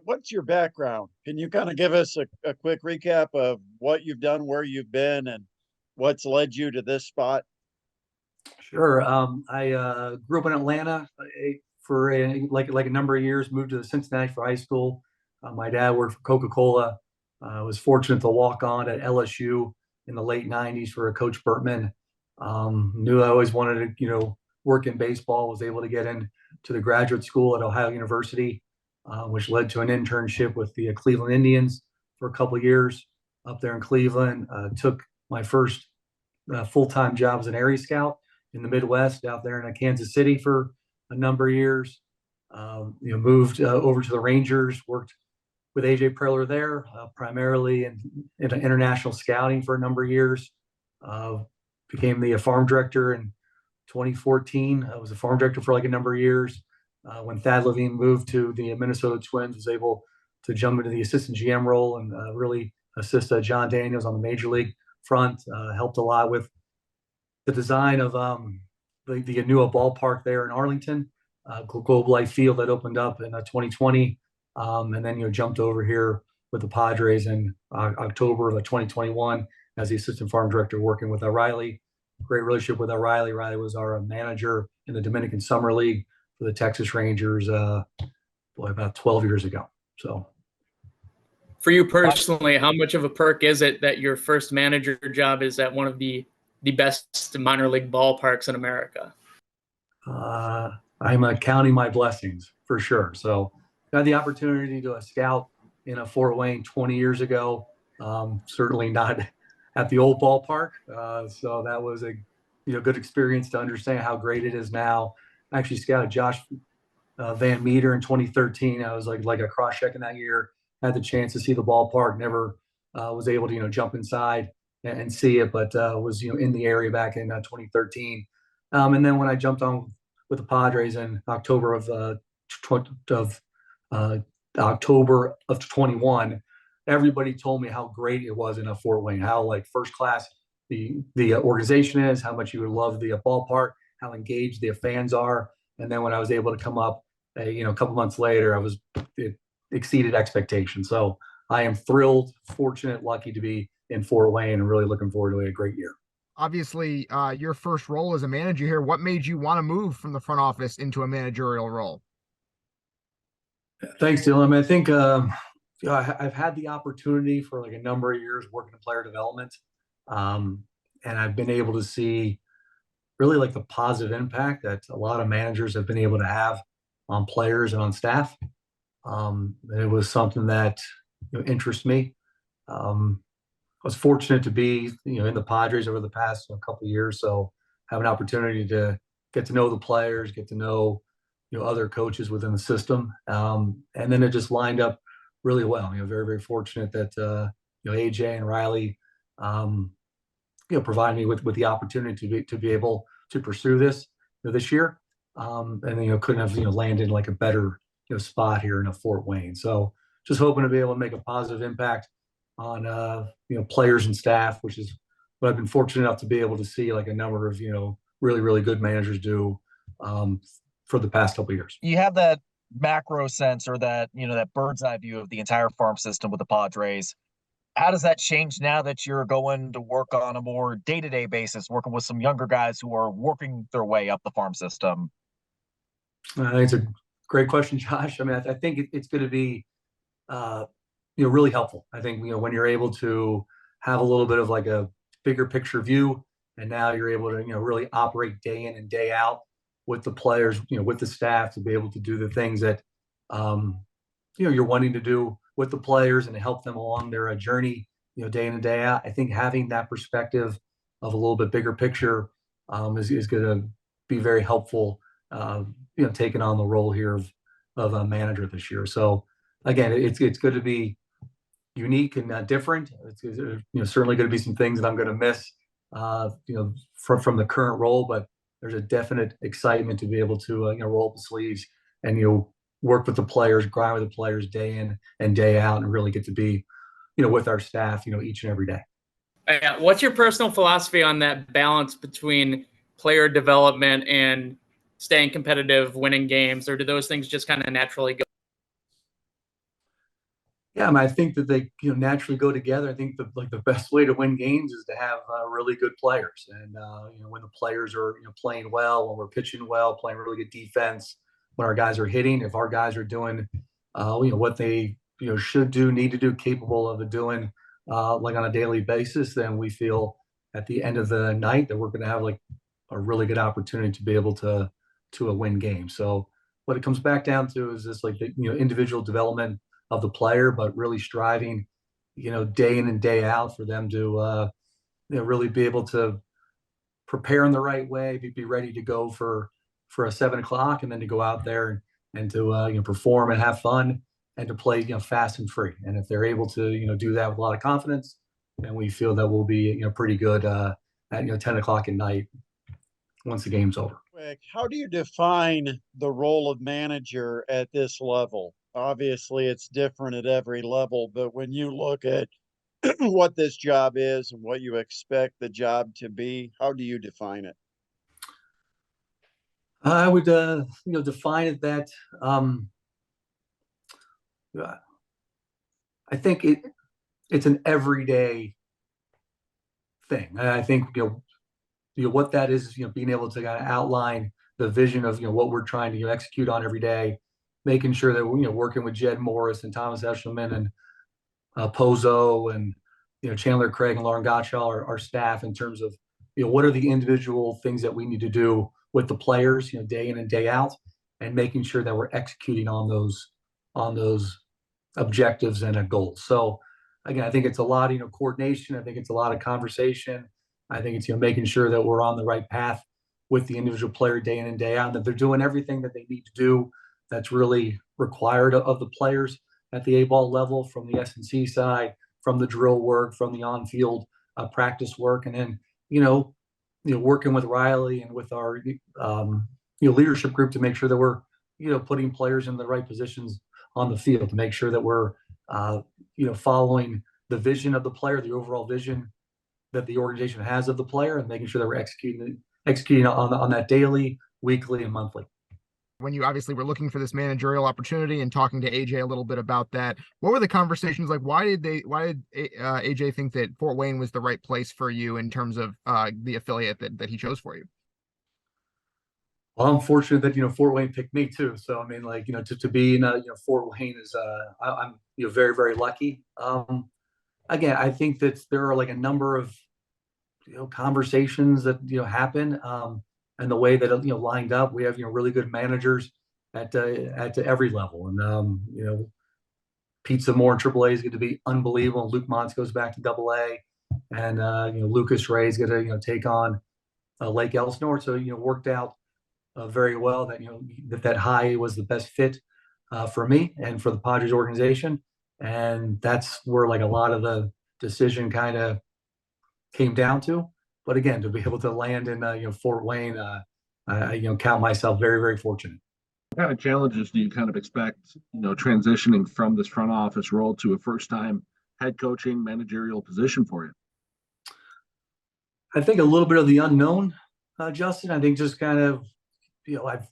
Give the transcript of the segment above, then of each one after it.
what's your background? Can you kind of give us a quick recap of what you've done, where you've been, and what's led you to this spot? Sure. I grew up in Atlanta for like a number of years. Moved to Cincinnati for high school. My dad worked for Coca-Cola. I was fortunate to walk on at LSU in the late '90s for Coach Bertman. Knew I always wanted to, work in baseball. Was able to get into the graduate school at Ohio University, which led to an internship with the Cleveland Indians for a couple of years up there in Cleveland. Took my first full-time job as an area scout in the Midwest out there in Kansas City for a number of years. Moved over to the Rangers, worked with AJ Preller there, primarily in international scouting for a number of years. Became the farm director in 2014. I was a farm director for like a number of years. When Thad Levine moved to the Minnesota Twins, was able to jump into the assistant GM role and really assist John Daniels on the major league front. Helped a lot with the design of the new ballpark there in Arlington, Globe Life Field that opened up in 2020, and then jumped over here with the Padres in October of 2021 as the assistant farm director, working with Riley. Great relationship with Riley. Riley was our manager in the Dominican Summer League for the Texas Rangers, about 12 years ago. So, for you personally, how much of a perk is it that your first manager job is at one of the best minor league ballparks in America? I'm counting my blessings for sure. So I had the opportunity to scout in a Fort Wayne 20 years ago. Certainly not at the old ballpark. So that was a good experience to understand how great it is now. I actually scouted Josh Van Meter in 2013. I was like a cross-checking that year. Had the chance to see the ballpark. Never was able to jump inside and see it, but was in the area back in 2013. And then when I jumped on with the Padres in October of 21, everybody told me how great it was in a Fort Wayne, how like first class the organization is, how much you would love the ballpark, how engaged the fans are. And then when I was able to come up, a couple months later, it exceeded expectations. So I am thrilled, fortunate, lucky to be in Fort Wayne, and really looking forward to a great year. Obviously, your first role as a manager here, what made you want to move from the front office into a managerial role? Thanks, Dylan. I mean, I think I've had the opportunity for like a number of years working in player development, and I've been able to see really like the positive impact that a lot of managers have been able to have on players and on staff. It was something that interests me. I was fortunate to be, in the Padres over the past couple of years, so have an opportunity to get to know the players, get to know, other coaches within the system, and then it just lined up really well. Very, very fortunate that AJ and Riley, provided me with the opportunity to be able to pursue this this year, and couldn't have landed like a better spot here in a Fort Wayne. So just hoping to be able to make a positive impact on players and staff, which is what I've been fortunate enough to be able to see like a number of really, really good managers do for the past couple of years. You have that macro sense, or that that bird's eye view of the entire farm system with the Padres. How does that change now that you're going to work on a more day-to-day basis, working with some younger guys who are working their way up the farm system? I think it's a great question, Josh. I mean, I think it's going to be really helpful. I think when you're able to have a little bit of like a bigger picture view, and now you're able to really operate day in and day out with the players, with the staff, to be able to do the things that you're wanting to do with the players and to help them along their journey, day in and day out. I think having that perspective of a little bit bigger picture is going to be very helpful. Taking on the role here of a manager this year. So again, it's going to be unique and different. It's certainly going to be some things that I'm going to miss, from the current role, but there's a definite excitement to be able to roll up the sleeves and work with the players, grind with the players day in and day out, and really get to be with our staff each and every day. What's your personal philosophy on that balance between player development and staying competitive, winning games, or do those things just kind of naturally go? Yeah, I mean, I think that they naturally go together. I think the best way to win games is to have really good players, and when the players are playing well, when we're pitching well, playing really good defense, when our guys are hitting, if our guys are doing what they should do, need to do, capable of doing like on a daily basis, then we feel at the end of the night that we're going to have like a really good opportunity to be able to win games. So what it comes back down to is this like the individual development of the player, but really striving, day in and day out for them to, really be able to prepare in the right way, be ready to go for a 7 o'clock, and then to go out there and to perform and have fun and to play fast and free. And if they're able to do that with a lot of confidence, then we feel that we'll be pretty good at 10 o'clock at night once the game's over. How do you define the role of manager at this level? Obviously, it's different at every level, but when you look at what this job is and what you expect the job to be, how do you define it? I would, define it that I think it's an everyday thing. And I think what that is, being able to kind of outline the vision of what we're trying to execute on every day, making sure that we're working with Jed Morris and Thomas Eshelman and Pozo and Chandler Craig and Lauren Gottschall, our staff, in terms of what are the individual things that we need to do with the players, day in and day out, and making sure that we're executing on those objectives and goals. So again, I think it's a lot of coordination. I think it's a lot of conversation. I think it's making sure that we're on the right path with the individual player day in and day out, and that they're doing everything that they need to do that's really required of the players at the A-ball level, from the S&C side, from the drill work, from the on-field practice work, and then working with Riley and with our leadership group to make sure that we're putting players in the right positions on the field, to make sure that we're following the vision of the player, the overall vision that the organization has of the player, and making sure that we're executing on that daily, weekly, and monthly. When you obviously were looking for this managerial opportunity and talking to AJ a little bit about that, what were the conversations like? Why did AJ think that Fort Wayne was the right place for you in terms of the affiliate that he chose for you? Well, I'm fortunate that Fort Wayne picked me too. So I mean, like to be in Fort Wayne is I'm very, very lucky. Again, I think that there are like a number of conversations that happen, and the way that it lined up. We have really good managers at every level, and Pete Zamore in AAA is going to be unbelievable. Luke Montz goes back to AA, and Lucas Ray is going to take on Lake Elsinore. So worked out very well that that high was the best fit for me and for the Padres organization, and that's where like a lot of the decision kind of came down to. But again, to be able to land in Fort Wayne, I count myself very, very fortunate. What kind of challenges do you kind of expect, transitioning from this front office role to a first-time head coaching managerial position for you? I think a little bit of the unknown, Justin. I think just kind of, I've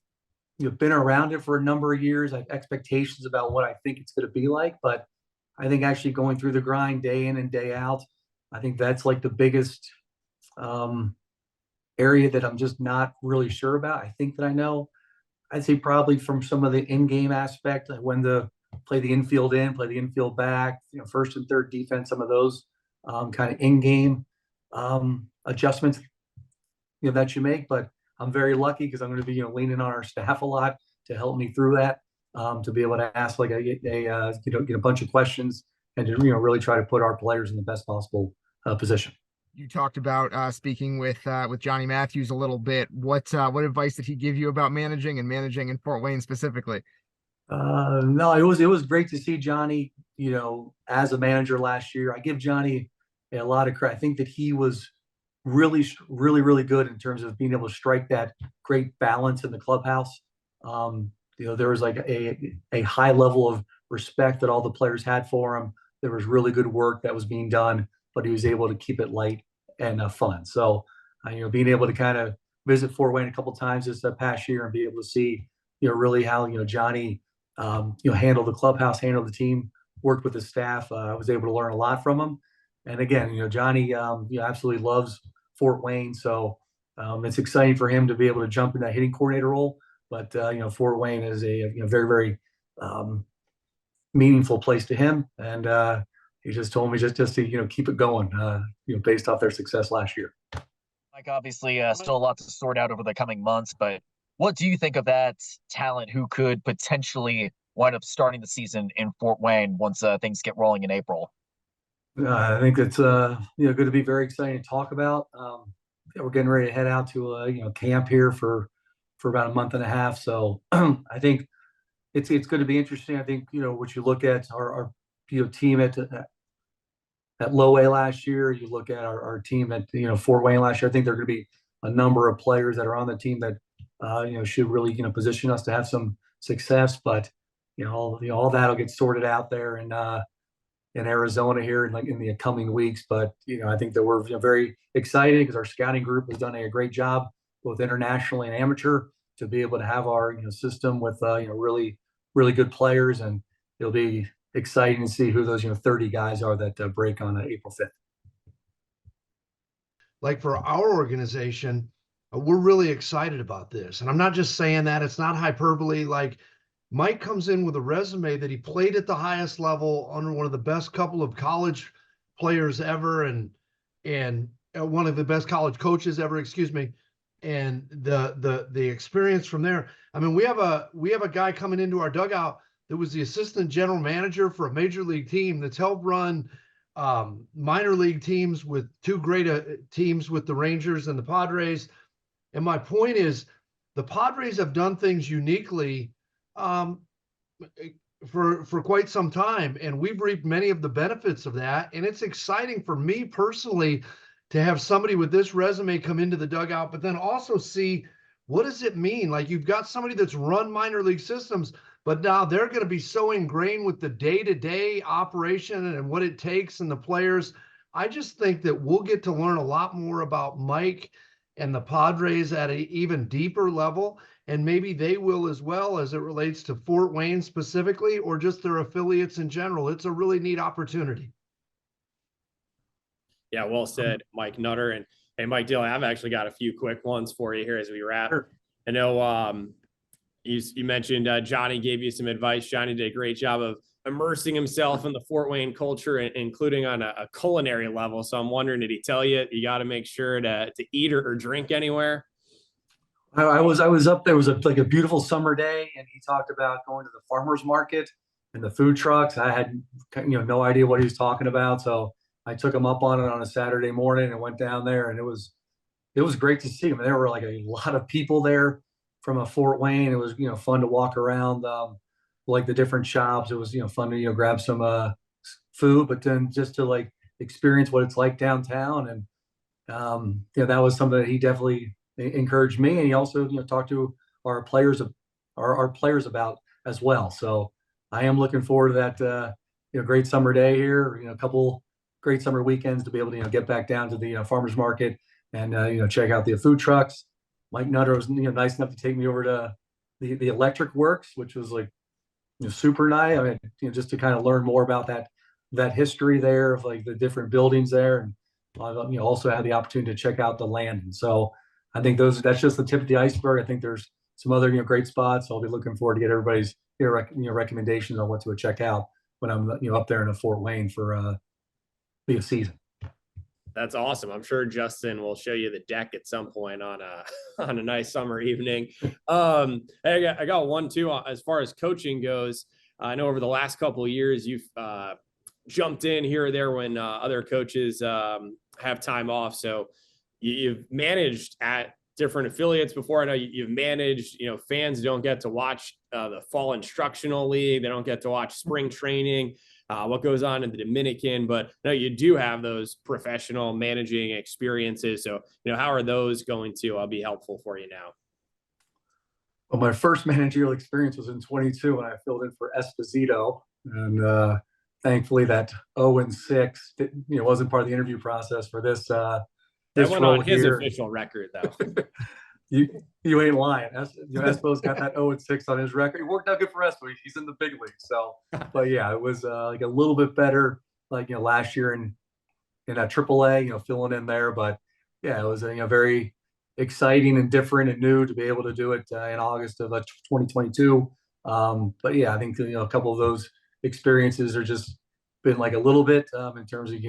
been around it for a number of years. I have expectations about what I think it's going to be like, but I think actually going through the grind day in and day out, I think that's like the biggest area that I'm just not really sure about. I think that I know. I'd say probably from some of the in-game aspect, like when to play the infield in, play the infield back, first and third defense, some of those kind of in-game adjustments, that you make. But I'm very lucky because I'm going to be leaning on our staff a lot to help me through that, to be able to ask like a bunch of questions and to really try to put our players in the best possible position. You talked about speaking with Johnny Matthews a little bit. What advice did he give you about managing in Fort Wayne specifically? No, it was great to see Johnny, as a manager last year. I give Johnny a lot of credit. I think that he was really, really, really good in terms of being able to strike that great balance in the clubhouse. There was like a high level of respect that all the players had for him. There was really good work that was being done, but he was able to keep it light and fun. So, being able to kind of visit Fort Wayne a couple of times this past year and be able to see, really how Johnny, handled the clubhouse, handled the team worked with the staff. I was able to learn a lot from him. And again, Johnny, absolutely loves Fort Wayne. So it's exciting for him to be able to jump in that hitting coordinator role. But, Fort Wayne is a very, very meaningful place to him. And he just told me just to, keep it going, based off their success last year. Like, obviously, still a lot to sort out over the coming months, but what do you think of that talent who could potentially wind up starting the season in Fort Wayne once things get rolling in April? I think it's going to be very exciting to talk about. We're getting ready to head out to camp here for about a month and a half. So I think it's going to be interesting. I think what you look at our team at Low A last year. You look at our team at Fort Wayne last year. I think there are going to be a number of players that are on the team that should really position us to have some success. But all that'll get sorted out there in Arizona here in the coming weeks. But I think that we're very excited because our scouting group has done a great job both internationally and amateur to be able to have our system with really really good players, and it'll be exciting to see who those 30 guys are that break on April 5th. Like for our organization, we're really excited about this, and I'm not just saying that. It's not hyperbole. Like, Mike comes in with a resume that he played at the highest level under one of the best couple of college players ever, and one of the best college coaches ever, excuse me, and the experience from there. I mean, we have a guy coming into our dugout that was the assistant general manager for a major league team that's helped run minor league teams with two great teams with the Rangers and the Padres. And my point is, the Padres have done things uniquely for quite some time, and we've reaped many of the benefits of that. And it's exciting for me personally to have somebody with this resume come into the dugout, but then also see, what does it mean? Like, you've got somebody that's run minor league systems, but now they're going to be so ingrained with the day-to-day operation and what it takes and the players. I just think that we'll get to learn a lot more about Mike and the Padres at an even deeper level. And maybe they will as well, as it relates to Fort Wayne specifically, or just their affiliates in general. It's a really neat opportunity. Yeah, well said, Mike Nutter. And hey, Mike Daly, I've actually got a few quick ones for you here as we wrap. Sure. I know you mentioned Johnny gave you some advice. Johnny did a great job of immersing himself in the Fort Wayne culture, including on a culinary level. So I'm wondering, did he tell you got to make sure to eat or drink anywhere? I was up there. It was like a beautiful summer day, and he talked about going to the farmers market and the food trucks. I had no idea what he was talking about, so I took him up on it on a Saturday morning and went down there, and it was great to see him. There were like a lot of people there from Fort Wayne. It was fun to walk around like the different shops. It was fun to grab some food, but then just to like experience what it's like downtown. And that was something that he definitely encouraged me, and he also talked to our players about as well. So I am looking forward to that great summer day here. A couple great summer weekends to be able to get back down to the farmers market and check out the food trucks. Mike Nutter was nice enough to take me over to the electric works, which was like super nice. I mean, just to kind of learn more about that history there of like the different buildings there, and also had the opportunity to check out the land. And so I think that's just the tip of the iceberg. I think there's some other great spots. I'll be looking forward to get everybody's recommendations on what to check out when I'm up there in Fort Wayne for the season. That's awesome. I'm sure Justin will show you the deck at some point on a nice summer evening. I got one too as far as coaching goes. I know over the last couple of years you've jumped in here or there when other coaches have time off. So you've managed at different affiliates before. I know you've managed, fans don't get to watch the fall instructional league. They don't get to watch spring training, what goes on in the Dominican, but no, you do have those professional managing experiences. So, how are those going to be helpful for you now? Well, my first managerial experience was in 22 when I filled in for Esposito, and thankfully that 0-6 wasn't part of the interview process for this. That went on his official record, though. You ain't lying. Espo's got that 0-6 on his record. It worked out good for Espo. He's in the big league. So, but yeah, it was like a little bit better, like last year in AAA, filling in there. But yeah, it was very exciting and different and new to be able to do it in August of 2022. But yeah, I think a couple of those experiences are just been like a little bit in terms of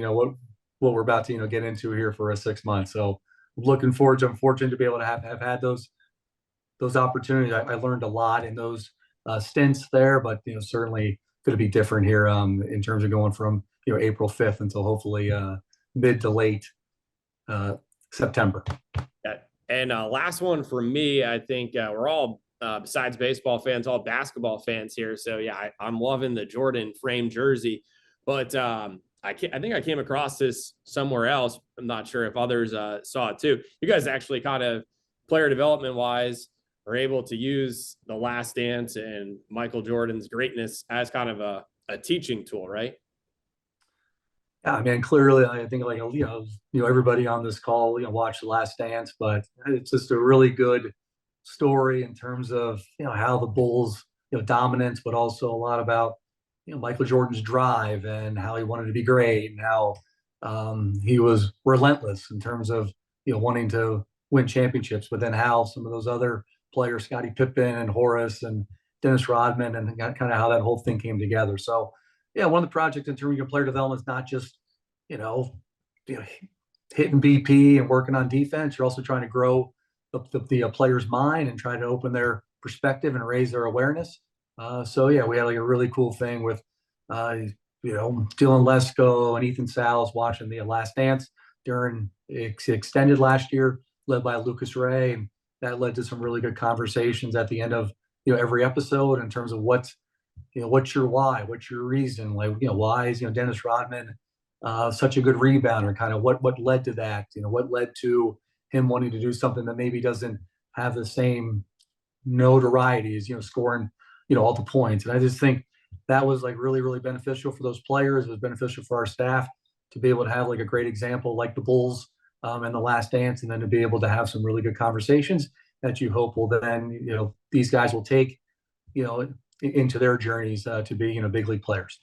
what we're about to get into here for a 6 months. So looking forward to. I'm fortunate to be able to have had those opportunities. I learned a lot in those stints there, but certainly going to be different here in terms of going from April 5th until hopefully mid to late September. Yeah. And last one for me, I think we're all besides baseball fans, all basketball fans here. So yeah, I'm loving the Jordan frame jersey, but I think I came across this somewhere else. I'm not sure if others saw it too. You guys actually kind of player development wise are able to use the Last Dance and Michael Jordan's greatness as kind of a teaching tool, right? Yeah, I mean, clearly, I think like everybody on this call watched The Last Dance, but it's just a really good story in terms of how the Bulls dominance, but also a lot about Michael Jordan's drive and how he wanted to be great and how he was relentless in terms of wanting to win championships, but then how some of those other players, Scottie Pippen and Horace and Dennis Rodman, and kind of how that whole thing came together. So yeah, one of the projects in terms of player development is not just hitting BP and working on defense. You're also trying to grow the player's mind and try to open their perspective and raise their awareness. So yeah, we had like a really cool thing with Dylan Lesko and Ethan Salles watching The Last Dance during extended last year, led by Lucas Ray, and that led to some really good conversations at the end of every episode in terms of what's your why, what's your reason, like why is Dennis Rodman such a good rebounder, kind of what led to that, what led to him wanting to do something that maybe doesn't have the same notoriety as scoring all the points. And I just think that was like really, really beneficial for those players. It was beneficial for our staff to be able to have like a great example like the Bulls and The Last Dance, and then to be able to have some really good conversations that you hope will then these guys will take into their journeys to be big league players.